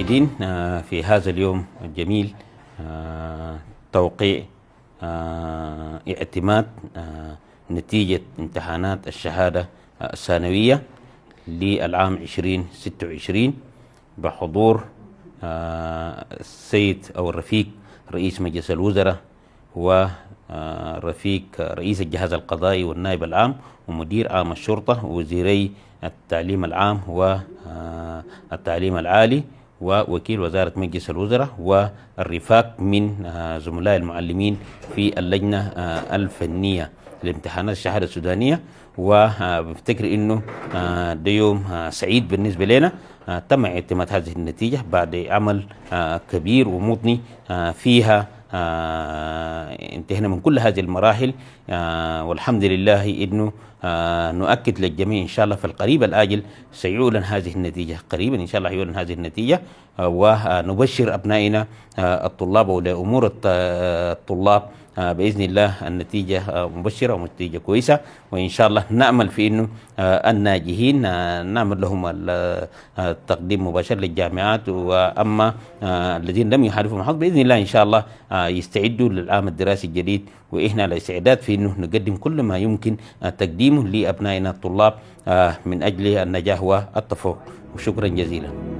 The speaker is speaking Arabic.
سعيدين في هذا اليوم الجميل، توقيع اعتماد نتيجة امتحانات الشهادة الثانوية للعام 2026 بحضور السيد أو الرفيق رئيس مجلس الوزراء ورفيق رئيس الجهاز القضائي والنائب العام ومدير عام الشرطة ووزيري التعليم العام والتعليم العالي ووكيل وزارة مجلس الوزراء والرفاق من زملاء المعلمين في اللجنة الفنية لامتحانات الشهادة السودانية. وبفتكر انه ده يوم سعيد بالنسبة لنا. تم اعتماد هذه النتيجة بعد عمل كبير ومضني فيها. انتهينا من كل هذه المراحل، والحمد لله انه نؤكد للجميع ان شاء الله في القريب الاجل سيعلن هذه النتيجة. قريبا ان شاء الله يعلن هذه النتيجة، ونبشر ابنائنا الطلاب واولياء امور الطلاب باذن الله النتيجه مبشره ونتيجه كويسه، وان شاء الله نامل في انه الناجحين نعمل لهم التقديم مباشر للجامعات، واما الذين لم يحالفوا الحظ باذن الله ان شاء الله يستعدوا للعام الدراسي الجديد، واحنا على استعداد في انه نقدم كل ما يمكن تقديمه لابنائنا الطلاب من اجل النجاح والتفوق. وشكرا جزيلا.